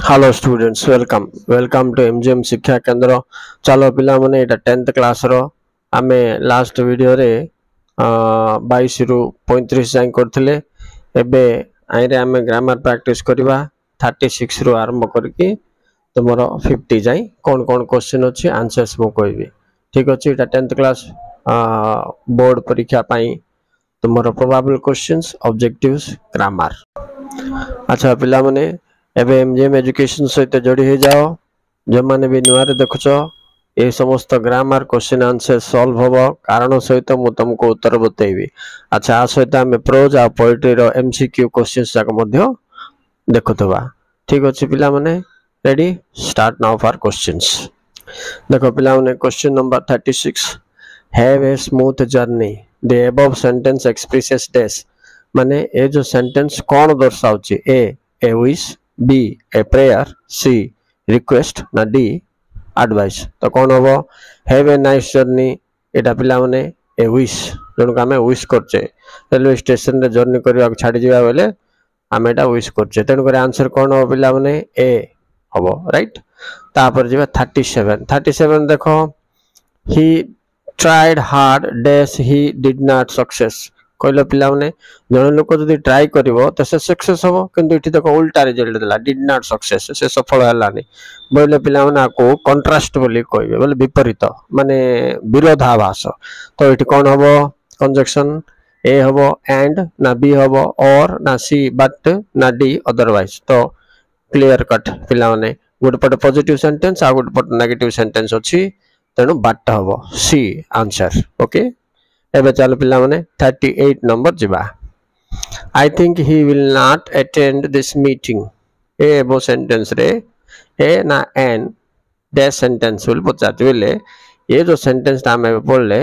Hello students welcome to MGM Shiksha Kendra. चलो पिला माने एटा 10th क्लास रो आमे लास्ट वीडियो रे 22 रु 35 जाय करथिले। एबे आइरे आमे ग्रामर प्रैक्टिस करबा 36 रु आरंभ करके तुमरो 50 जाय कोन कोन क्वेश्चन अछि आंसर्स मो कहबी। ठीक अछि, एटा 10th क्लास बोर्ड परीक्षा पाई तुमरो प्रोबेबल क्वेश्चंस ऑब्जेक्टिव्स ग्रामर। अच्छा पिला माने एबे एमजीएम एजुकेशन सहित जोड़ी हो जाओ। जो माने भी नुआरे देखुछ ए समस्त ग्रामर क्वेश्चन आंसर सॉल्व होबो कारण सहित मु तुमको उत्तर बतेबी। अच्छा आ सहित हम प्रोज आ पोएट्री रो एमसीक्यू क्वेश्चंस जाक मध्य देखुतबा। ठीक अछि पिला माने ready start now for questions. देखो पिला माने question number 36 have a smooth journey the above sentence expresses this. माने ए जो सेंटेंस कौन दर्शाउची A wish, B a prayer, C request ना डी एडवाइस। तो कौन होबो हैव ए नाइस जर्नी एटा पिला माने ए विश जण का हमें विश करचे रेलवे स्टेशन रे जर्नी करबा छाडी जिबा बेले हमें एटा विश करचे तेन करे आंसर कौन हो पिला माने ए होबो राइट। तापर जिबा 37 देखो he tried hard dash he did not success. कहलो पिला माने जण लोक जदी ट्राई करिवो त से सक्सेस होबो किंतु इठी देखो उल्टा रिजल्ट देला डिड नॉट सक्सेस से सफल हलानी बोले पिला माने को कंट्रास्ट बोली कहबे बोले विपरीत माने विरोधाभास। तो इठी कोन होबो कंजक्शन ए होबो एंड ना बी होबो और ना सी बट ना डी अदरवाइज। तो क्लियर कट पिला माने गुड पट पॉजिटिव सेंटेंस आ गुड पट नेगेटिव सेंटेंस अछि तेनु बट होबो सी आंसर। ओके एबे चलो पिला माने 38 नंबर जिबा। I think he will not attend this meeting। ए बो सेंटेंस रे ए ना एन डैश सेंटेंस बोल पचाते बेले ये जो सेंटेंस ता हमें बोलले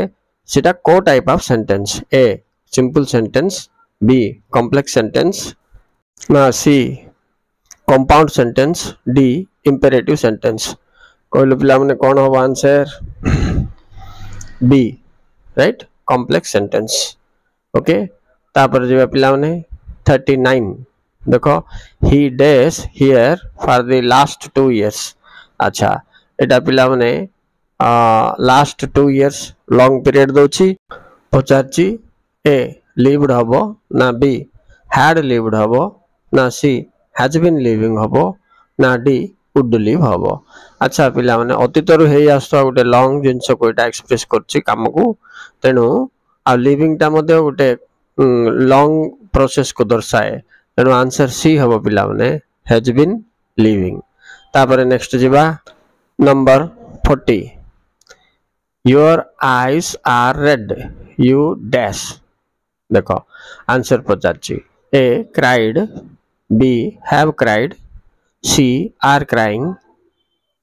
सेटा को type of sentence A simple sentence, B complex sentence ना C compound sentence, D imperative sentence. कहलो पिला माने कोन हो answer B right complex sentence. Okay तापर जे पिला माने 39 देखो he dash here for the last 2 years. अच्छा एटा पिला माने लास्ट 2 इयर्स लॉन्ग पीरियड दोची पचाची ए लिव्ड हबो ना बी हैड लिव्ड हबो ना सी हैज बीन लिविंग हबो ना डी वुड लिव हबो। अच्छा पिला माने अतीत रु हेई आस्तो गोटे लॉन्ग जिंस कोइटा एक्सप्रेस करची काम को तेनु आ लिविंग टा मध्ये गोटे लॉन्ग प्रोसेस को दर्शाए तेनु आंसर सी हबो पिला माने हैज बीन लिविंग। तापर नेक्स्ट जिबा number 40 your eyes are red you dash. देखो आंसर पचाची A cried, B have cried, C are crying,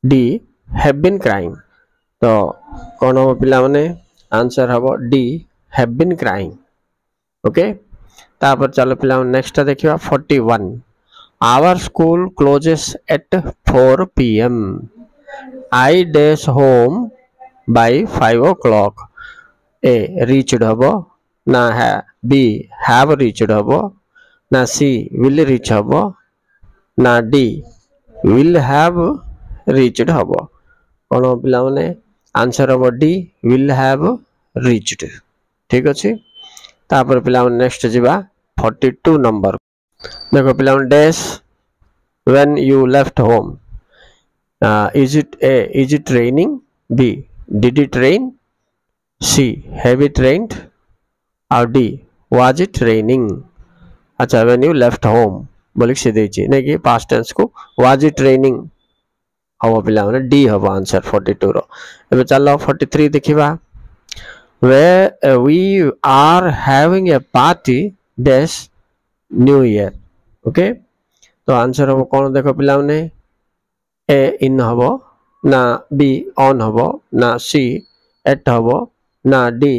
D have been crying. तो कौन हो पिला माने आंसर हबो D have been crying. Okay तापर चलो पिला नेक्स्ट देखिबा 41 our school closes at 4 PM I dash home by 5 o'clock। A reached हबो ना है बी हैव रीच्ड हबो ना सी विल रीच हबो ना डी विल हैव रीच्ड हबो। कोन पिला माने आंसर हबो डी विल हैव रीच्ड। ठीक अछि तापर पिला नेक्स्ट जिबा 42 नंबर देखो पिला dash when you left home is it raining, B did it rain, C have it rained or D was it raining. अच्छा व्हेन यू लेफ्ट होम बोलिक से देछि नै कि पास्ट टेंस को वाज इट रेनिंग हबो पिला माने डी हबो आंसर 42 रो। एबे चलो 43 देखिबा where we are having a party dash new year। Okay तो आंसर हो कौन देखो पिला माने ए इन हबो ना बी ऑन हबो ना सी एट हबो ना डी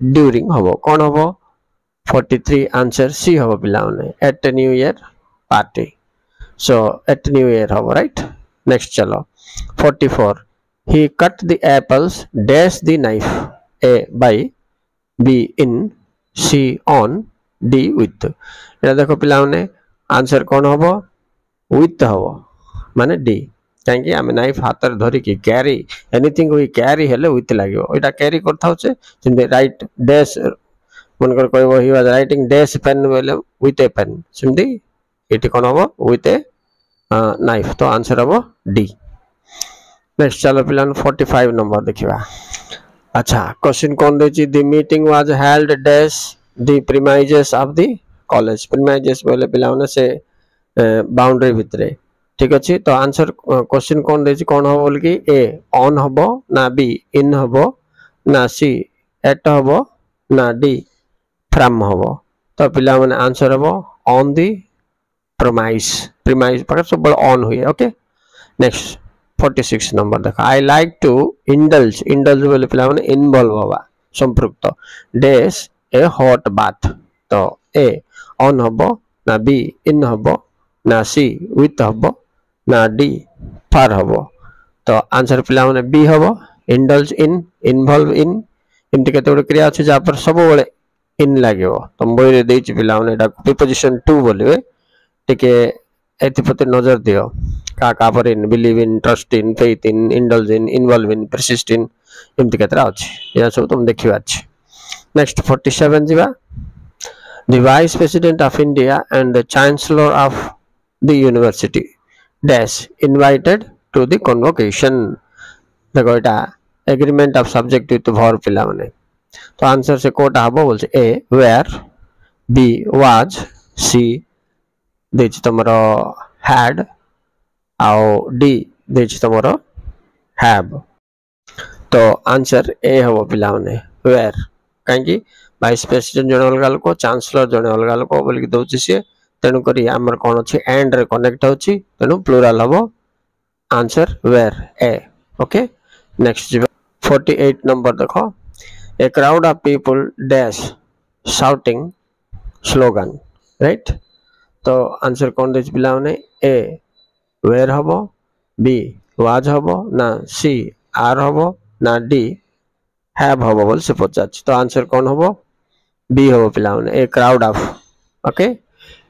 ड्यूरिंग हबो। कौन हबो 43 आंसर सी हबो पिला माने at new year party. So at new year हबो राइट। नेक्स्ट चलो 44 he cut the apples dash the knife A by, B in, C on, D with। एटा देखो पिला माने आंसर कौन हबो विथ हबो माने डी कहीं आम नाइफ हाथ में धरिकी क्यारी एनिथिंग वी क्यारी हेले विथ लगे यहाँ क्यारी कर राइट डैश मनकर कह he was writing dash pen बोले विथ ए पेन सेमती ये कौन हम विथ ए नाइफ तो आंसर हम डी। नेक्स्ट चलो पिला 45 नंबर देखा। अच्छा क्वेश्चन कौन they the meeting was held dash the premises of the college premises बोले पिला से बाउंड्री भितर ठीक अच्छे तो आंसर क्वेश्चन कौन दे कौन हम बोल कि ए ऑन हम ना बी इन हम ना सी एट हम ना डी फ्रॉम हम तो पिला माने आंसर हम ऑन दी प्रीमाइस प्रीमाइस पर सब ऑन हुए ओके। नेक्स्ट 46 नंबर देखा I like to indulge indulge बोले पिला माने इन्वॉल्व हवा संपृक्त डैश ए हॉट बाथ तो ए ऑन हम ना बी इन हम ना सी विथ हम ना डी फार हम तो आंसर पिला माने बी हम इंडल्ज इन इन्वॉल्व इन एमती केते क्रिया अच्छे जहाँ पर सब बड़े इन लगे तुम बही पिला प्रिपोजिशन टू बोलिए टिके एप्रति नजर दियो क्या पर in believe in trust in faith in indulge in involve in persist इन एमती केतरा अच्छे या सब तुम देखा अच्छे। नेक्स्ट 47 जीवा the vice president of India and the chancellor of the university dash invited to the convocation देखो यहाँ agreement of subject with verb पिला माने तो आंसर से कोटा हम बोल A were B was C दे तुमर हैड आउ डी दे तुमर हैव तो आंसर ए हम पिला माने वेयर कहीं वाइस प्रेसिडेंट जन अलग लोक चांसलर जन अलग लोक बोल दौर सी तेणुक आमर कौन अच्छे एंड रे कनेक्ट होची तेणु प्लूराल हम answer were A okay. Next 48 number देखो a crowd of people dash shouting slogan right तो आंसर कौन दे पिला माने ए वेयर हम बी वाज हम ना सी आर हम ना डी हैव हम बोल से पचार तो आंसर कौन हम बी हम पिला माने a crowd of okay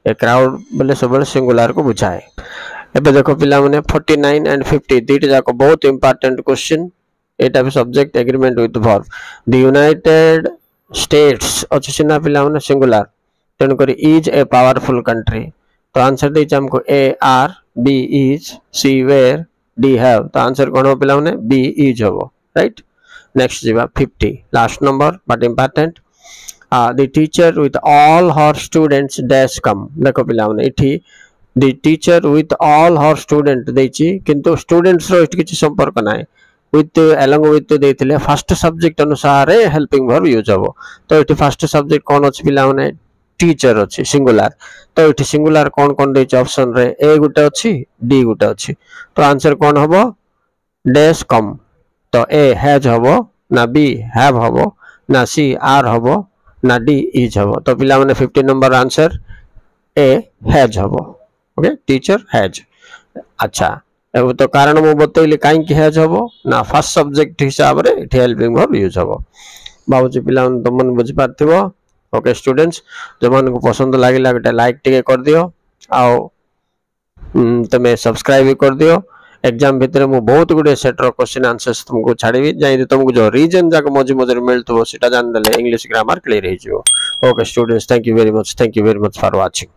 a crowd बोले सब सिंगुलर को बुझाए। एबे देखो पिला माने 49 एंड 50 दीटा जाको बहुत इंपोर्टेंट क्वेश्चन एटा भी subject agreement with verb the United States अच्छे सिना पिला माने सिंगुलर तेणुक इज ए पावरफुल कंट्री तो आंसर दे हमको A are B is C were D have तो आंसर कौन हो पिला माने बी इज हो राइट। नेक्स्ट जीवा 50 last number but important the teacher with all her students dash come देखो पिला माने इठी the teacher with all her student देची किंतु स्टूडेंट्स रो इठी किछि संपर्क नाही विथ एलंग विथ देथिले फर्स्ट सब्जेक्ट अनुसार हेल्पिंग वर्ब यूज हो तो ये फर्स्ट सब्जेक्ट कौन अच्छे पिला माने टीचर अच्छी सिंगुलर तो ये सिंगुलर कौन कौन दे ऑप्शन रे ए गुटे अच्छी डी गुटे अच्छी तो आंसर कौन हम डैश कम तो ए हैज हम ना बी हैव हम ना सी आर हम ना डी इज हम तो पिला माने 50 नंबर आंसर ए हैज हम ओके टीचर हैज। अच्छा तो कारण मु बतैली कहीं हैज हम ना फर्स्ट सब्जेक्ट हिसाब रे हेल्पिंग वर्ब यूज हम भावुची पिला तुम मन बुझी पारथिबो ओके स्टूडेंट्स जो मन को पसंद लागिला गोटे लाइक टिके कर दियो आओ तमे सब्सक्राइब भी कर दियो एग्जाम भितर मु बहुत गुडे सेटर क्वेश्चन आंसर्स तुमको छाड़ीबी जाई तुमको जो रीजन जाक मझे मझे मिलथबो सेटा जान देले इंग्लिश ग्रामर क्लियर हो जिवो okay students thank you very much for watching.